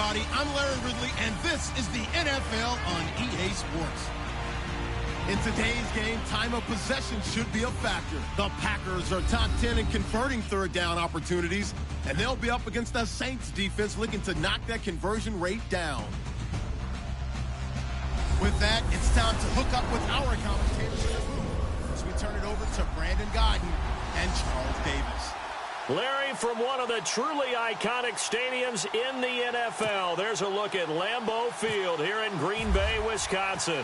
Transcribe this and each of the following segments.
everybody. I'm Larry Ridley, and this is the NFL on EA Sports. In today's game, time of possession should be a factor. The Packers are top 10 in converting third down opportunities, and they'll be up against the Saints defense looking to knock that conversion rate down. With that, it's time to hook up with our commentators as we turn it over to Brandon Godden and Charles Davis. Larry, from one of the truly iconic stadiums in the NFL, there's a look at Lambeau Field here in Green Bay, Wisconsin.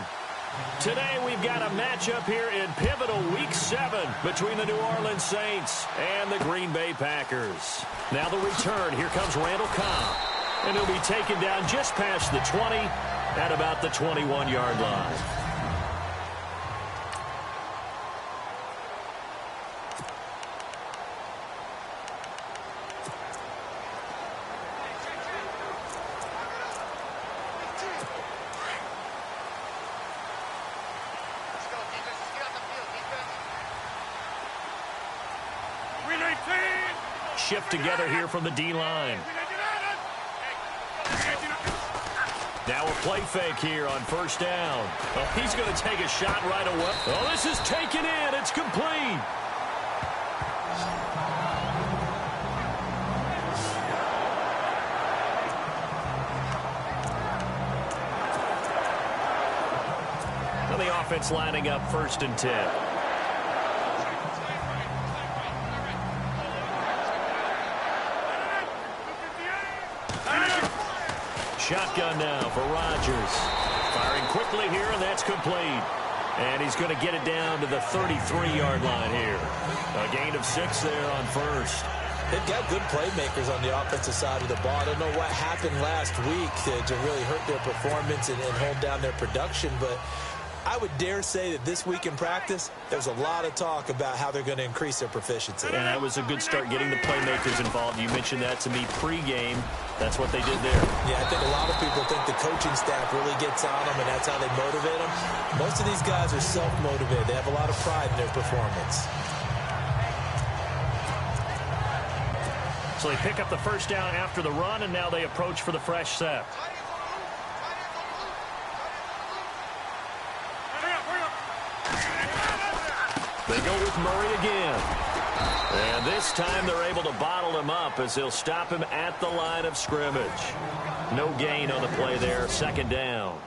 Today we've got a matchup here in pivotal Week 7 between the New Orleans Saints and the Green Bay Packers. Now the return, here comes Randall Cobb, and he'll be taken down just past the 20 at about the 21-yard line. Shift together here from the D-line. Now a play fake here on first down. Oh, he's going to take a shot right away. Oh, this is taken in. It's complete. Well, the offense lining up 1st and 10. Shotgun now for Rodgers. Firing quickly here, and that's complete. And he's going to get it down to the 33-yard line here. A gain of 6 there on first. They've got good playmakers on the offensive side of the ball. I don't know what happened last week to really hurt their performance and hold down their production, but I would dare say that this week in practice, there's a lot of talk about how they're going to increase their proficiency. And that was a good start getting the playmakers involved. You mentioned that to me pregame. That's what they did there. Yeah, I think a lot of people think the coaching staff really gets on them, and that's how they motivate them. Most of these guys are self-motivated. They have a lot of pride in their performance. So they pick up the first down after the run, and now they approach for the fresh set. They go with Murray again. And this time they're able to bottle him up as they'll stop him at the line of scrimmage. No gain on the play there, 2nd down.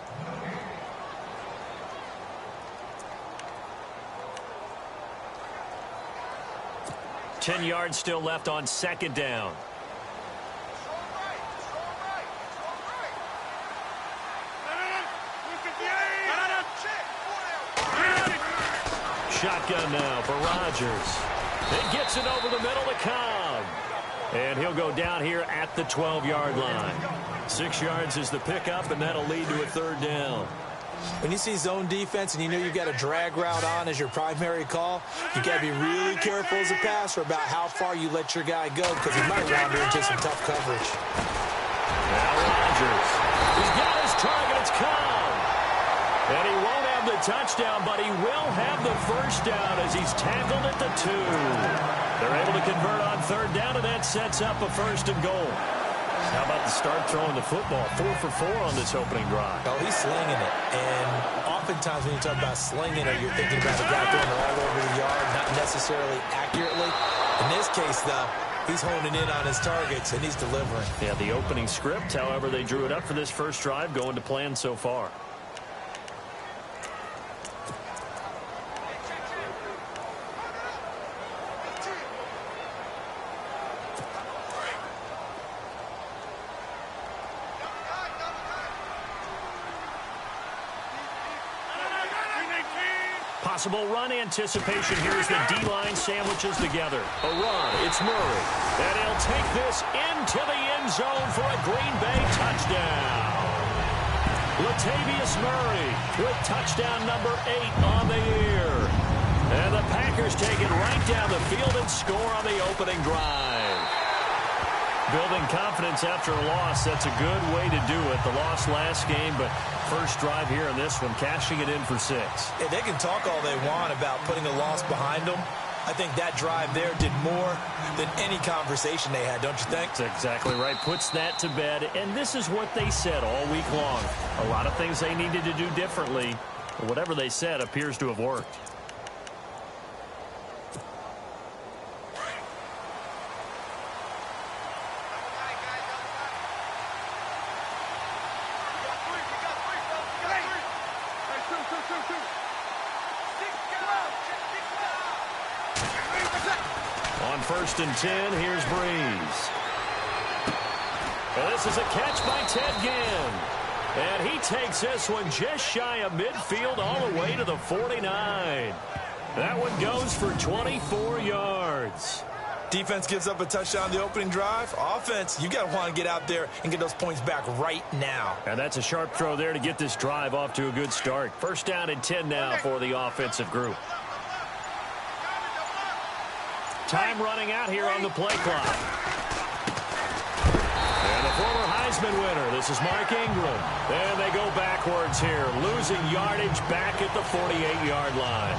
Ten yards still left on 2nd down. Shotgun now for Rodgers. It gets it over the middle to Cobb. And he'll go down here at the 12-yard line. 6 yards is the pickup, and that'll lead to a 3rd down. When you see zone defense and you know you've got a drag route on as your primary call, you've got to be really careful as a passer about how far you let your guy go because he might wander into some tough coverage. Now Rodgers. He's got his target. It's Cobb. And he won't have the touchdown, but he will have the first down as he's tackled at the 2. They're able to convert on 3rd down, and that sets up a 1st and goal. How about the start throwing the football? 4 for 4 on this opening drive. Oh, he's slinging it. And oftentimes when you talk about slinging it, you're thinking about a guy throwing it all over the yard, not necessarily accurately. In this case, though, he's honing in on his targets, and he's delivering. Yeah, the opening script, however, they drew it up for this first drive, going to plan so far. Possible run anticipation here as the D-line sandwiches together. A run, it's Murray. And he'll take this into the end zone for a Green Bay touchdown. Latavius Murray with touchdown number 8 on the year. And the Packers take it right down the field and score on the opening drive. Building confidence after a loss, that's a good way to do it. The loss last game, but first drive here in this one, cashing it in for 6. Yeah, they can talk all they want about putting a loss behind them. I think that drive there did more than any conversation they had, don't you think? That's exactly right. Puts that to bed, and this is what they said all week long. A lot of things they needed to do differently. Whatever they said appears to have worked. On 1st and 10, here's Breeze. And this is a catch by Ted Ginn. And he takes this one just shy of midfield all the way to the 49. That one goes for 24 yards. Defense gives up a touchdown the opening drive. Offense, you got to want to get out there and get those points back right now. And that's a sharp throw there to get this drive off to a good start. 1st down and 10 now for the offensive group. Time running out here on the play clock. And the former Heisman winner, this is Mark Ingram. And they go backwards here, losing yardage back at the 48-yard line.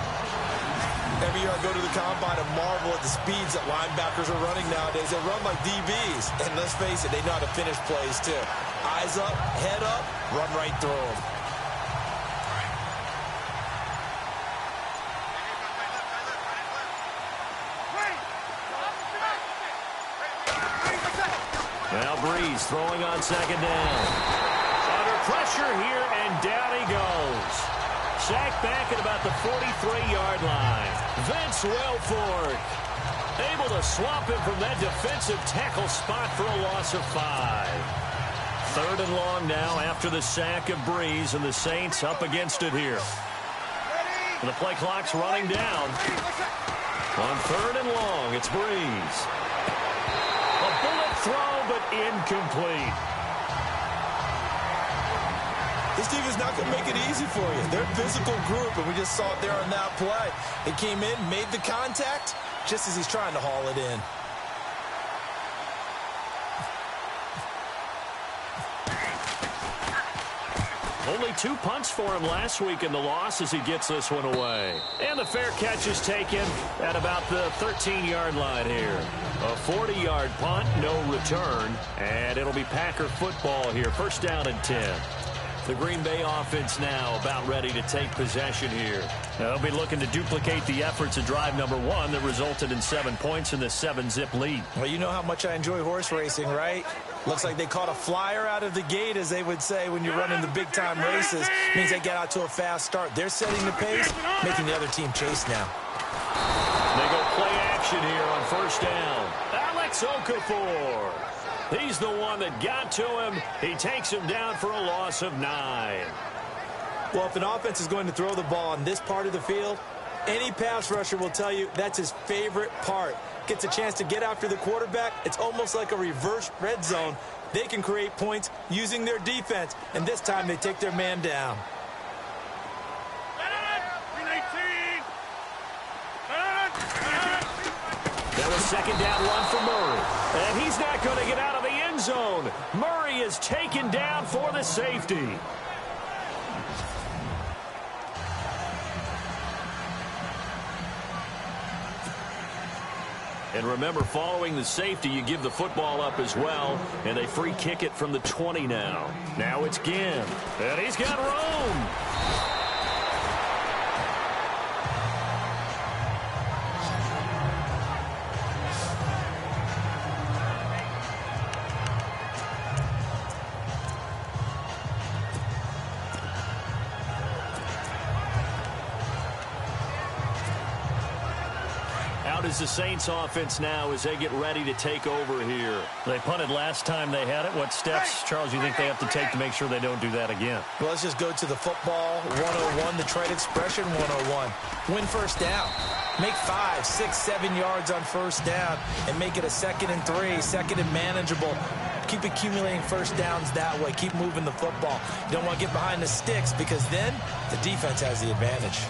Every year I go to the combine and marvel at the speeds that linebackers are running nowadays. They run like DBs. And let's face it, they know how to finish plays too. Eyes up, head up, run right through them. Now Breeze throwing on 2nd down. Under pressure here, and down he goes. Sacked back at about the 43-yard line. Vince Wilfork able to swap him from that defensive tackle spot for a loss of 5. 3rd and long now after the sack of Breeze, and the Saints up against it here. And the play clock's running down. On 3rd and long, it's Breeze. A bullet throw, but incomplete. This team is not going to make it easy for you. They're a physical group, and we just saw it there on that play. They came in, made the contact, just as he's trying to haul it in. Only 2 punts for him last week in the loss as he gets this one away. And the fair catch is taken at about the 13-yard line here. A 40-yard punt, no return, and it'll be Packer football here. 1st down and 10. The Green Bay offense now about ready to take possession here. They'll be looking to duplicate the efforts of drive number 1 that resulted in 7 points in the 7-zip lead. Well, you know how much I enjoy horse racing, right? Looks like they caught a flyer out of the gate, as they would say when you're running the big-time races. Means they get out to a fast start. They're setting the pace, making the other team chase now. They go play action here on 1st down. Alex Okafor. He's the one that got to him. He takes him down for a loss of 9. Well, if an offense is going to throw the ball on this part of the field, any pass rusher will tell you that's his favorite part. Gets a chance to get after the quarterback. It's almost like a reverse red zone. They can create points using their defense, and this time they take their man down. That was 2nd down run for Murray. And he's not going to get out of the end zone. Murray is taken down for the safety. And remember, following the safety, you give the football up as well. And they free kick it from the 20 now. Now it's Ginn. And he's got room. Is the Saints offense now as they get ready to take over here. They punted last time they had it. What steps, Charles, you think they have to take to make sure they don't do that again? Well, let's just go to the football 101, the trade expression 101. Win 1st down. Make 5, 6, 7 yards on 1st down and make it a 2nd and 3, 2nd and manageable. Keep accumulating 1st downs that way. Keep moving the football. You don't want to get behind the sticks because then the defense has the advantage.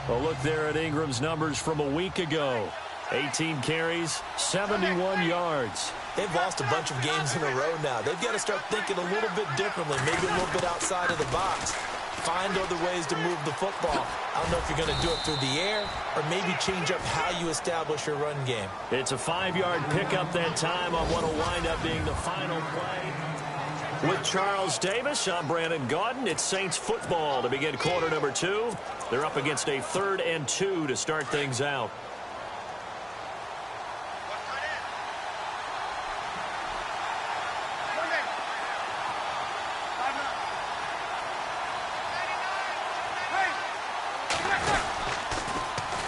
Well, look there at Ingram's numbers from a week ago. 18 carries, 71 yards. They've lost a bunch of games in a row now. They've got to start thinking a little bit differently, maybe a little bit outside of the box. find other ways to move the football. I don't know if you're going to do it through the air or maybe change up how you establish your run game. It's a 5-yard pickup that time on what will wind up being the final play. With Charles Davis, I'm Brandon Gaudin. It's Saints football to begin quarter number 2. They're up against a 3rd and 2 to start things out.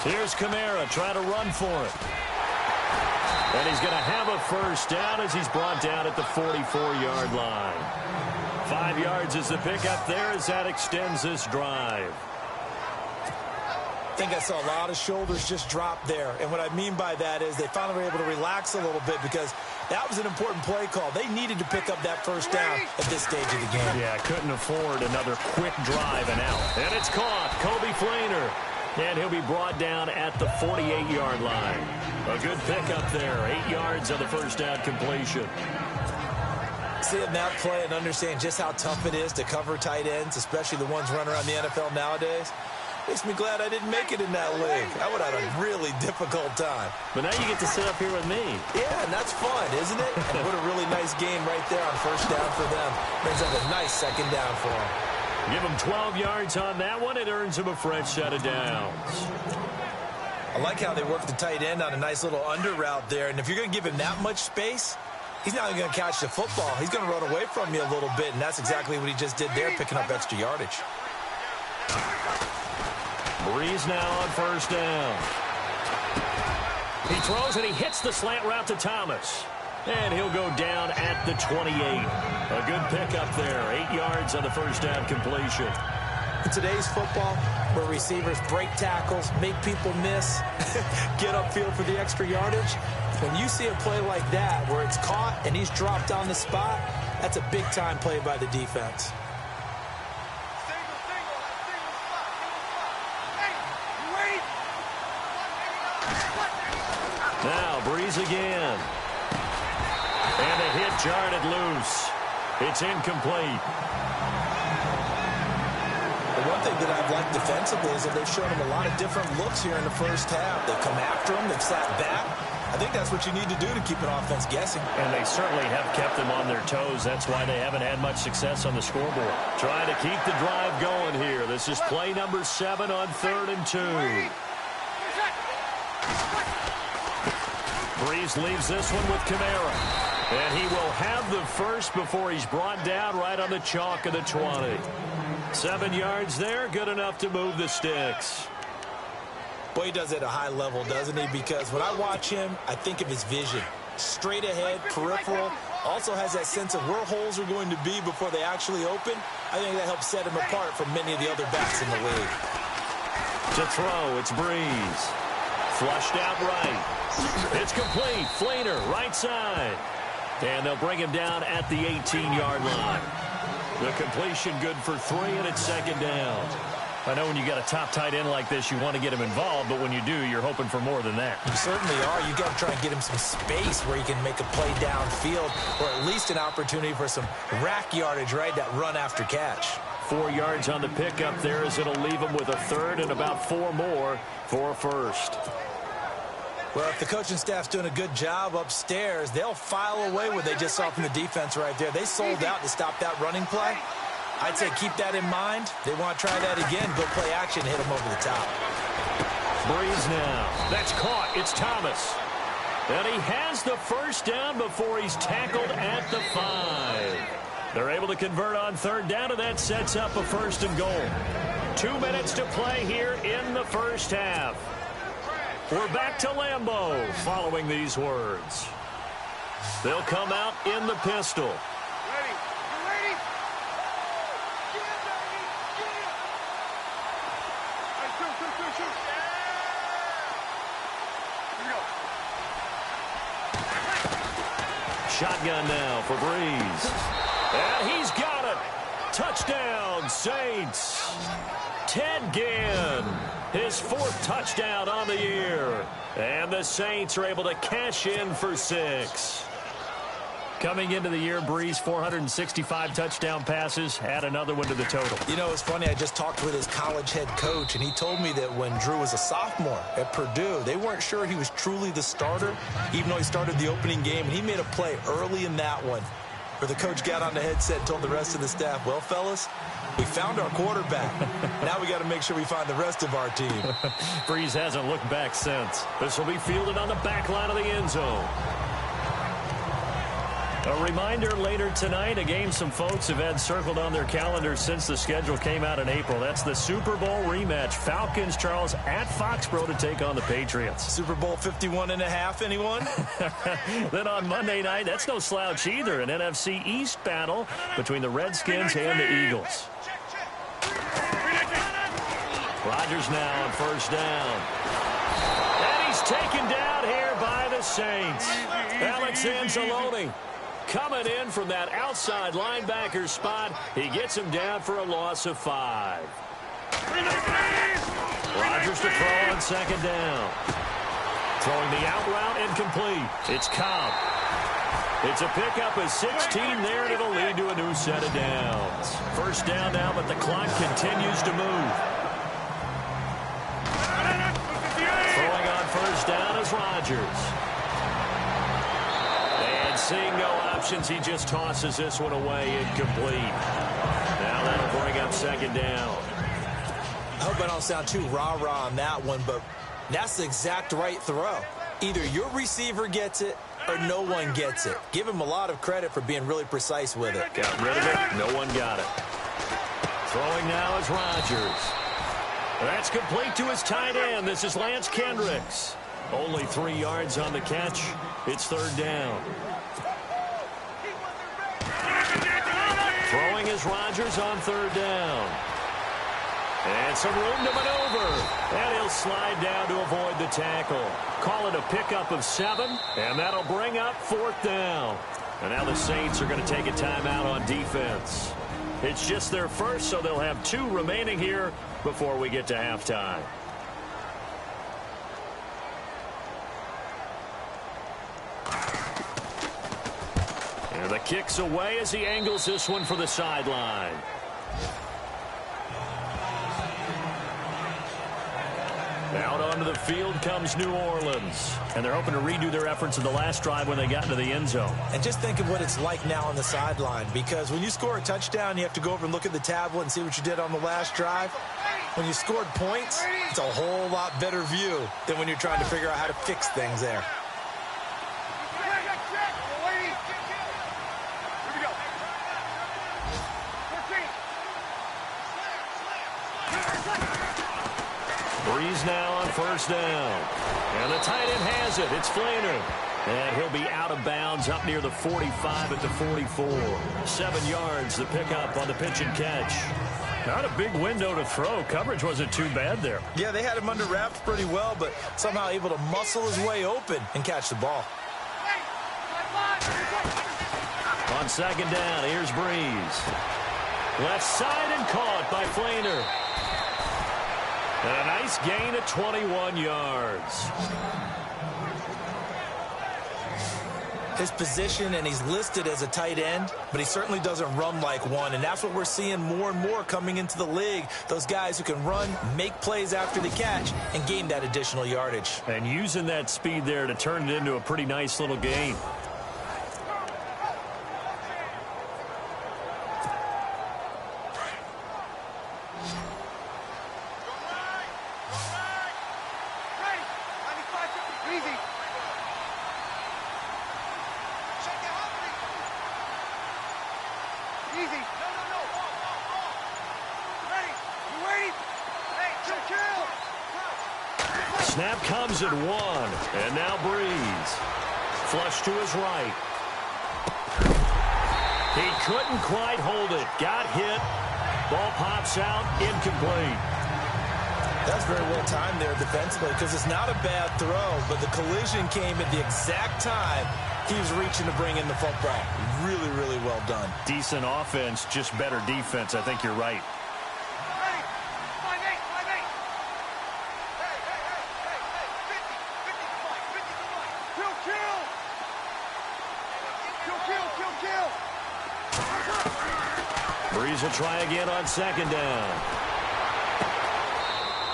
Here's Kamara trying to run for it. And he's going to have a first down as he's brought down at the 44-yard line. 5 yards is the pickup there as that extends this drive. I think I saw a lot of shoulders just drop there. And what I mean by that is they finally were able to relax a little bit because that was an important play call. They needed to pick up that first down at this stage of the game. Yeah, couldn't afford another quick drive and out. And it's caught. Kobe Flainer. And he'll be brought down at the 48-yard line. A good pickup there. 8 yards on the first down completion. Seeing that play and understand just how tough it is to cover tight ends, especially the ones running around the NFL nowadays, makes me glad I didn't make it in that league. I would have had a really difficult time. But now you get to sit up here with me. Yeah, and that's fun, isn't it? And what a really nice game right there on first down for them. Brings up a nice second down for them. Give him 12 yards on that one. It earns him a fresh set of downs. I like how they work the tight end on a nice little under route there. And if you're going to give him that much space, he's not going to catch the football. He's going to run away from you a little bit, and that's exactly what he just did there, picking up extra yardage. Breeze now on first down. He throws and he hits the slant route to Thomas. And he'll go down at the 28. A good pickup there. 8 yards on the first down completion. In today's football, where receivers break tackles, make people miss, get upfield for the extra yardage, when you see a play like that where it's caught and he's dropped on the spot, that's a big-time play by the defense. Now, Breeze again. And a hit jarred it loose. It's incomplete. The one thing that I've liked defensively is that they've shown him a lot of different looks here in the first half. They've come after him. They've sat back. I think that's what you need to do to keep an offense guessing. And they certainly have kept them on their toes. That's why they haven't had much success on the scoreboard. Trying to keep the drive going here. This is play number 7 on 3rd and 2. Breeze leaves this one with Kamara. And he will have the first before he's brought down right on the chalk of the 20. 7 yards there, good enough to move the sticks. Boy, he does it at a high level, doesn't he? Because when I watch him, I think of his vision. Straight ahead, peripheral. Also has that sense of where holes are going to be before they actually open. I think that helps set him apart from many of the other backs in the league. To throw, it's Breeze. Flushed out right. It's complete. Flainer, right side. And they'll bring him down at the 18-yard line. The completion good for 3, and it's second down. I know when you got a top tight end like this, you want to get him involved, but when you do, you're hoping for more than that. You certainly are. You got to try and get him some space where he can make a play downfield, or at least an opportunity for some rack yardage, right? That run after catch. 4 yards on the pickup there as it'll leave him with a third and about 4 more for a first. Well, if the coaching staff's doing a good job upstairs, they'll file away what they just saw from the defense right there. They sold out to stop that running play. I'd say keep that in mind. They want to try that again, go play action, hit them over the top. Breeze now. That's caught. It's Thomas. And he has the first down before he's tackled at the 5. They're able to convert on third down, and that sets up a first and goal. 2 minutes to play here in the first half. We're back to Lambeau following these words. They'll come out in the pistol. Ready. You ready? Shoot. Here we go. Shotgun now for Breeze. And he's got it. Touchdown, Saints. Ted Ginn, his 4th touchdown on the year. And the Saints are able to cash in for 6. Coming into the year, Breeze, 465 touchdown passes. Add another one to the total. You know, it's funny. I just talked with his college head coach, and he told me that when Drew was a sophomore at Purdue, they weren't sure he was truly the starter, even though he started the opening game. And he made a play early in that one where the coach got on the headset and told the rest of the staff, well, fellas, we found our quarterback. Now we got to make sure we find the rest of our team. Breeze hasn't looked back since. This will be fielded on the back line of the end zone. A reminder later tonight, a game some folks have had circled on their calendar since the schedule came out in April. That's the Super Bowl rematch. Falcons, Charles, at Foxborough to take on the Patriots. Super Bowl 51.5, anyone? Then on Monday night, that's no slouch either, an NFC East battle between the Redskins and the Eagles. Rodgers now on first down. And he's taken down here by the Saints. Alex Anzalone coming in from that outside linebacker spot. He gets him down for a loss of 5. Rodgers to throw on second down. Throwing the out route incomplete. It's Cobb. It's a pickup of 16 there, and it'll lead to a new set of downs. First down now, but the clock continues to move. Throwing on first down is Rodgers. And seeing no options, he just tosses this one away, incomplete. Now that'll bring up second down. I hope I don't sound too rah-rah on that one, but that's the exact right throw. Either your receiver gets it or no one gets it. Give him a lot of credit for being really precise with it. Got rid of it. No one got it. Throwing now is Rodgers. That's complete to his tight end. This is Lance Kendricks. Only 3 yards on the catch. It's third down. Throwing is Rodgers on third down. And some room to maneuver. And he'll slide down to avoid the tackle. Call it a pickup of 7, and that'll bring up fourth down. And now the Saints are going to take a timeout on defense. It's just their first, so they'll have 2 remaining here before we get to halftime. And the kick's away as he angles this one for the sideline. Out onto the field comes New Orleans. And they're hoping to redo their efforts in the last drive when they got into the end zone. And just think of what it's like now on the sideline, because when you score a touchdown, you have to go over and look at the tablet and see what you did on the last drive. When you scored points, it's a whole lot better view than when you're trying to figure out how to fix things there. Breeze now on first down. And the tight end has it. It's Flainer. And he'll be out of bounds up near the 45 at the 44. 7 yards, the pickup on the pitch and catch. Not a big window to throw. Coverage wasn't too bad there. Yeah, they had him under wraps pretty well, but somehow able to muscle his way open and catch the ball. On second down, here's Breeze. Left side and caught by Flainer. And a nice gain of 21 yards. His position, and he's listed as a tight end, but he certainly doesn't run like one, and that's what we're seeing more and more coming into the league. Those guys who can run, make plays after the catch, and gain that additional yardage. And using that speed there to turn it into a pretty nice little gain. Snap comes at 1, and now Breeze. Flush to his right. He couldn't quite hold it. Got hit. Ball pops out, incomplete. That's very well timed there defensively, because it's not a bad throw, but the collision came at the exact time he was reaching to bring in the football. Really, really well done. Decent offense, just better defense. I think you're right. Kill! Breeze will try again on second down.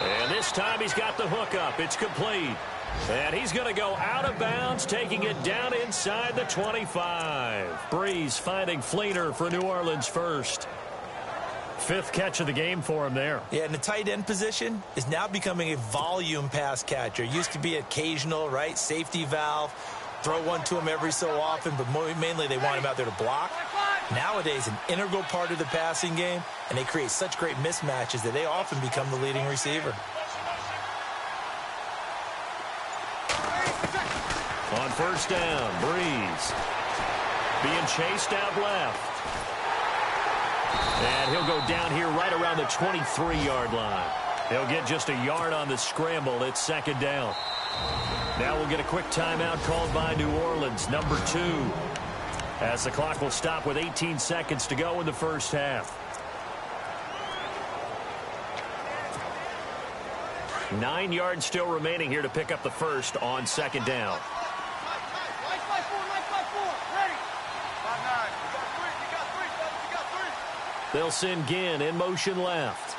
And this time he's got the hook up. It's complete. And he's going to go out of bounds, taking it down inside the 25. Breeze finding Fleener for New Orleans first. 5th catch of the game for him there. Yeah, and the tight end position is now becoming a volume pass catcher. Used to be occasional, right? Safety valve. Throw one to him every so often, but mainly they want him out there to block. Nowadays, an integral part of the passing game, and they create such great mismatches that they often become the leading receiver. On first down, Breeze being chased out left. And he'll go down here right around the 23-yard line. He'll get just a yard on the scramble. It's second down. Now we'll get a quick timeout called by New Orleans, number 2. As the clock will stop with 18 seconds to go in the first half. 9 yards still remaining here to pick up the first on second down. They'll send Ginn in motion left.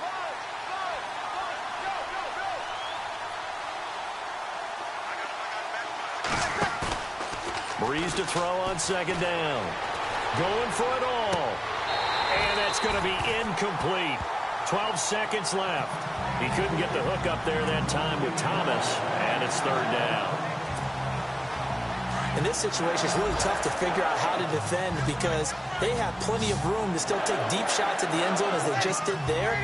Breeze to throw on second down. Going for it all. And that's going to be incomplete. 12 seconds left. He couldn't get the hook up there that time with Thomas, and it's third down. In this situation, it's really tough to figure out how to defend because they have plenty of room to still take deep shots at the end zone as they just did there.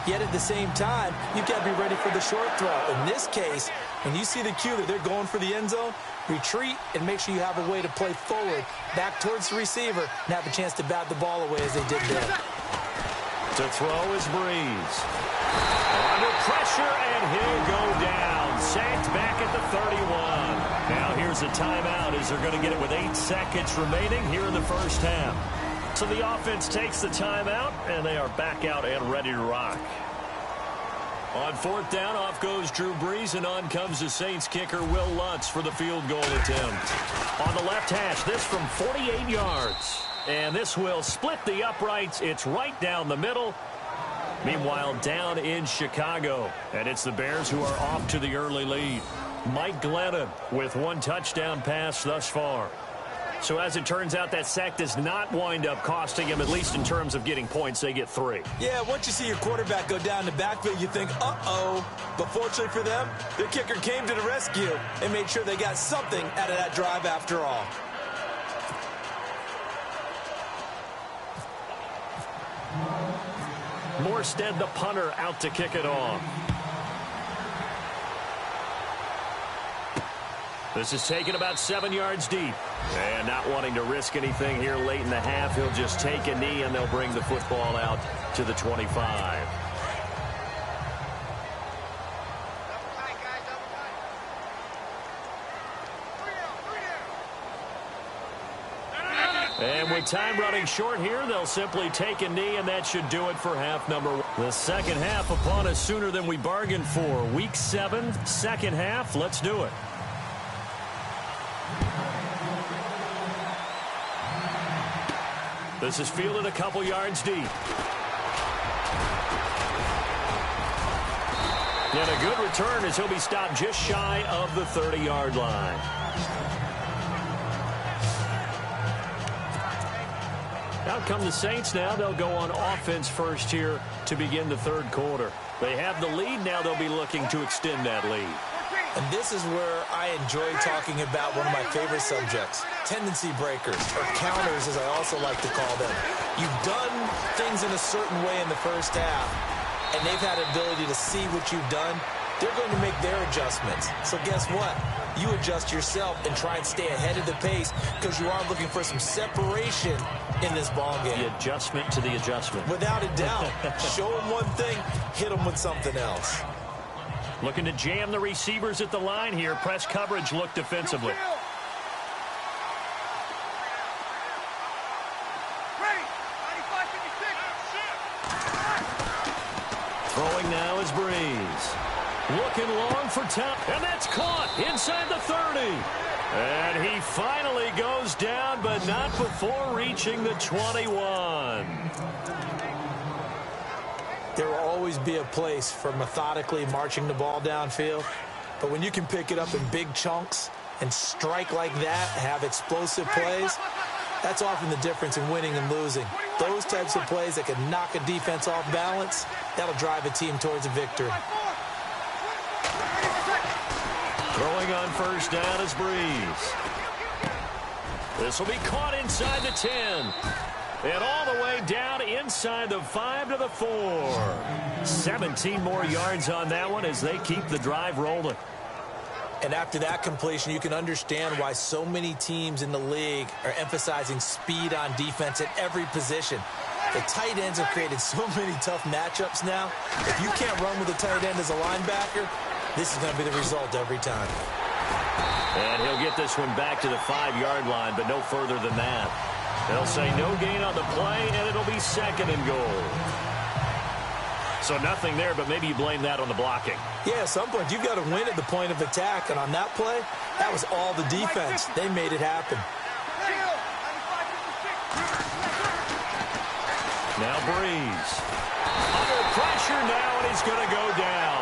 Yet at the same time, you've got to be ready for the short throw. In this case, when you see the cue that they're going for the end zone, retreat and make sure you have a way to play forward, back towards the receiver, and have a chance to bat the ball away as they did there. To throw is Breeze. Under pressure, and he'll go down. Sacked back at the 31. Now here's a timeout as they're going to get it with 8 seconds remaining here in the first half. So the offense takes the timeout, and they are back out and ready to rock. On fourth down, off goes Drew Brees, and on comes the Saints kicker, Will Lutz, for the field goal attempt. On the left hash, this from 48 yards. And this will split the uprights. It's right down the middle. Meanwhile, down in Chicago. And it's the Bears who are off to the early lead. Mike Glennon with 1 touchdown pass thus far. So as it turns out, that sack does not wind up costing him, at least in terms of getting points. They get 3. Yeah, once you see your quarterback go down the backfield, you think, uh-oh. But fortunately for them, the kicker came to the rescue and made sure they got something out of that drive after all. Morstead, the punter, out to kick it off. This is taken about 7 yards deep. And not wanting to risk anything here late in the half, he'll just take a knee, and they'll bring the football out to the 25. And with time running short here, they'll simply take a knee, and that should do it for half number 1. The second half upon us sooner than we bargained for. Week 7, second half. Let's do it. This is fielded a couple yards deep. And a good return as he'll be stopped just shy of the 30-yard line. Out come the Saints now. They'll go on offense first here to begin the third quarter. They have the lead. Now they'll be looking to extend that lead. And this is where I enjoy talking about one of my favorite subjects, tendency breakers, or counters as I also like to call them. You've done things in a certain way in the first half, and they've had an ability to see what you've done. They're going to make their adjustments. So guess what? You adjust yourself and try and stay ahead of the pace because you are looking for some separation in this ball game. The adjustment to the adjustment. Without a doubt. Show them one thing, hit them with something else. Looking to jam the receivers at the line here. Press coverage look defensively. Throwing now is Breeze. Looking long for top, and that's caught inside the 30. And he finally goes down, but not before reaching the 21. there will always be a place for methodically marching the ball downfield. But when you can pick it up in big chunks and strike like that, have explosive plays, that's often the difference in winning and losing. Those types of plays that can knock a defense off balance, that'll drive a team towards a victory. Throwing on first down is Breeze. This will be caught inside the 10. And all the way down inside the 5 to the 4. 17 more yards on that one as they keep the drive rolling. And after that completion, you can understand why so many teams in the league are emphasizing speed on defense at every position. The tight ends have created so many tough matchups now. If you can't run with a tight end as a linebacker, this is going to be the result every time. And he'll get this one back to the 5-yard line, but no further than that. They'll say no gain on the play, and it'll be 2nd and goal. So nothing there, but maybe you blame that on the blocking. Yeah, at some point, you've got to win at the point of attack. And on that play, that was all the defense. They made it happen. Now Breeze. Under pressure now, and he's going to go down.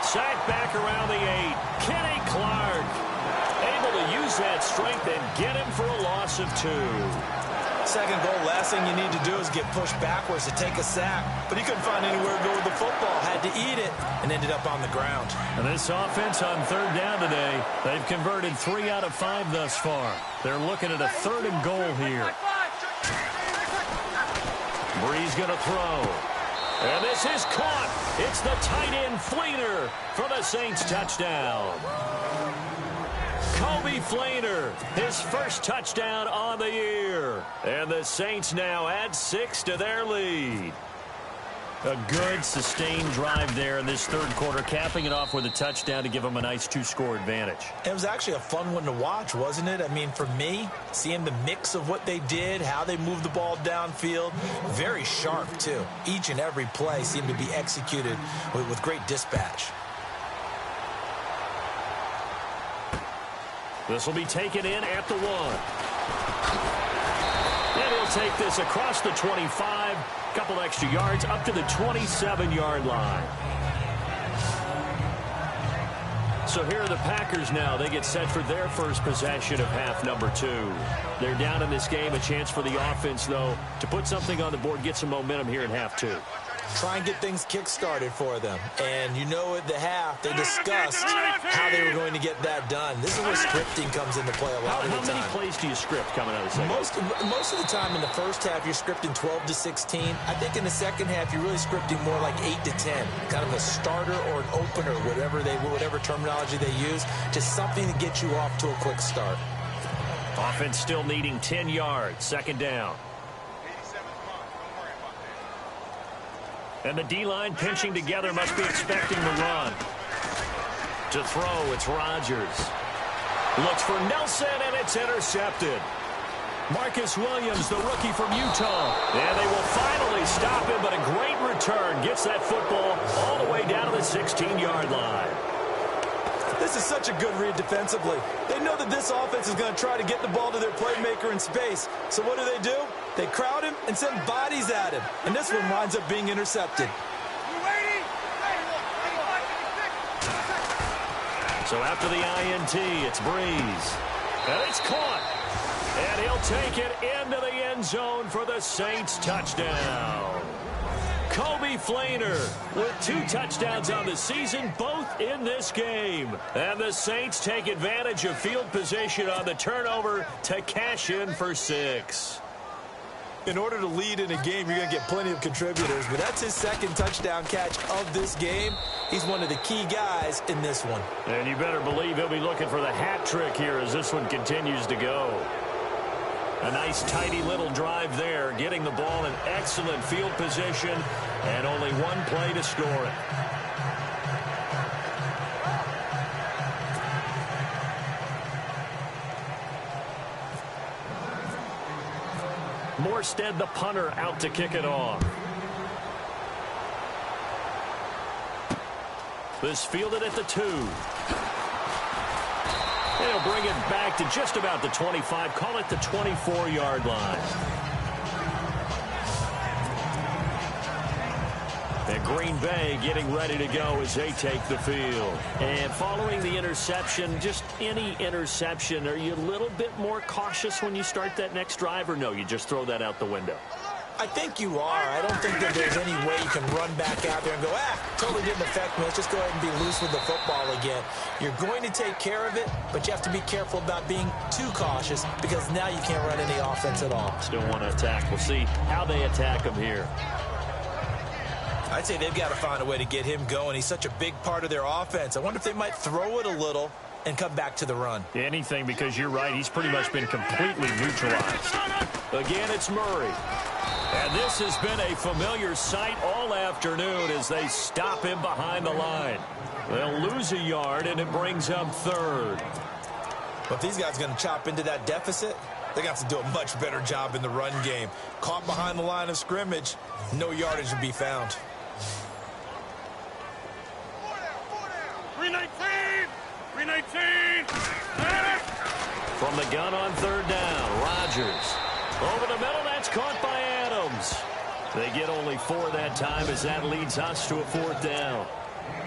Sack back around the 8. Kenny Clark able to use that strength and get him for a loss of 2. Second goal, last thing you need to do is get pushed backwards to take a sack. But he couldn't find anywhere to go with the football. Had to eat it and ended up on the ground. And this offense on 3rd down today, they've converted 3 out of 5 thus far. They're looking at a 3rd and goal here. Breeze going to throw. And this is caught. It's the tight end Fleener for the Saints touchdown. Kobe Fleener, his first touchdown on the year. And the Saints now add 6 to their lead. A good, sustained drive there in this 3rd quarter, capping it off with a touchdown to give them a nice 2-score advantage. It was actually a fun one to watch, wasn't it? I mean, for me, seeing the mix of what they did, how they moved the ball downfield, very sharp, too. Each and every play seemed to be executed with great dispatch. This will be taken in at the 1. And he'll take this across the 25, couple extra yards up to the 27-yard line. So here are the Packers now. They get set for their first possession of half number 2. They're down in this game. A chance for the offense, though, to put something on the board, get some momentum here in half 2. Try and get things kick-started for them. And you know at the half, they discussed how they were going to get that done. This is where scripting comes into play a lot of the time. How many plays do you script coming out of the second? Most of the time in the first half, you're scripting 12 to 16. I think in the second half, you're really scripting more like 8 to 10. Kind of a starter or an opener, whatever terminology they use. Just something to get you off to a quick start. Offense still needing 10 yards. 2nd down. And the D-line pinching together, must be expecting the run. To throw, it's Rodgers. Looks for Nelson, and it's intercepted. Marcus Williams, the rookie from Utah. And they will finally stop him, but a great return. Gets that football all the way down to the 16-yard line. This is such a good read defensively. They know that this offense is going to try to get the ball to their playmaker in space. So what do? They crowd him and send bodies at him. And this one winds up being intercepted. So after the INT, it's Breeze. And it's caught. And he'll take it into the end zone for the Saints touchdown. Kobe Fleener with 2 touchdowns on the season, both in this game. And the Saints take advantage of field position on the turnover to cash in for 6. In order to lead in a game, you're going to get plenty of contributors, but that's his 2nd touchdown catch of this game. He's one of the key guys in this one. And you better believe he'll be looking for the hat trick here as this one continues to go. A nice, tidy little drive there, getting the ball in excellent field position, and only one play to score it. Morstead, the punter, out to kick it off. This fielded at the 2. They'll bring it back to just about the 25. Call it the 24-yard line. And Green Bay getting ready to go as they take the field. And following the interception, just any interception, are you a little bit more cautious when you start that next drive, or no, you just throw that out the window? I think you are. I don't think that there's any way you can run back out there and go, totally didn't affect me. Let's just go ahead and be loose with the football again. You're going to take care of it, but you have to be careful about being too cautious because now you can't run any offense at all. Still want to attack. We'll see how they attack him here. I'd say they've got to find a way to get him going. He's such a big part of their offense. I wonder if they might throw it a little and come back to the run. Anything, because you're right. He's pretty much been completely neutralized. Again, it's Murray. And this has been a familiar sight all afternoon as they stop him behind the line. They'll lose a yard, and it brings up third. But if these guys are going to chop into that deficit, they're going to have to do a much better job in the run game. Caught behind the line of scrimmage, no yardage to be found. 319! 319! From the gun on third down, Rodgers. Over the middle, that's caught by Adams. They get only 4 that time as that leads us to a 4th down.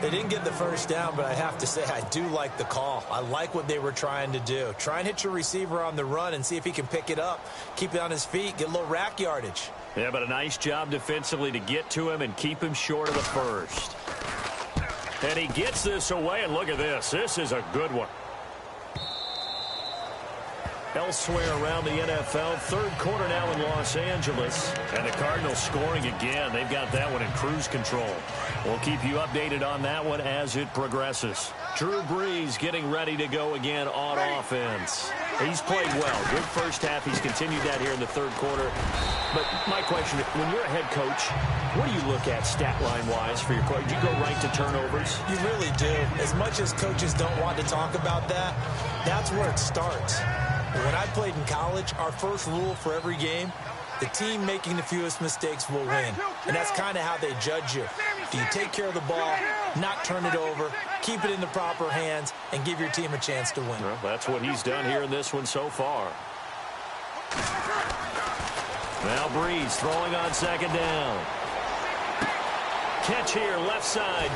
They didn't get the first down, but I have to say I do like the call. I like what they were trying to do. Try and hit your receiver on the run and see if he can pick it up. Keep it on his feet, get a little rack yardage. Yeah, but a nice job defensively to get to him and keep him short of the first. And he gets this away, and look at this. This is a good one. Elsewhere around the NFL, third quarter now in Los Angeles. And the Cardinals scoring again. They've got that one in cruise control. We'll keep you updated on that one as it progresses. Drew Brees getting ready to go again on offense. He's played well. Good first half. He's continued that here in the third quarter. But my question, when you're a head coach, what do you look at stat line-wise for your coach? Do you go right to turnovers? You really do. As much as coaches don't want to talk about that, that's where it starts. When I played in college, our first rule for every game, the team making the fewest mistakes will win. And that's kind of how they judge you. Do you take care of the ball, not turn it over, keep it in the proper hands, and give your team a chance to win? Well, that's what he's done here in this one so far. Now Brees throwing on second down. Catch here, left side.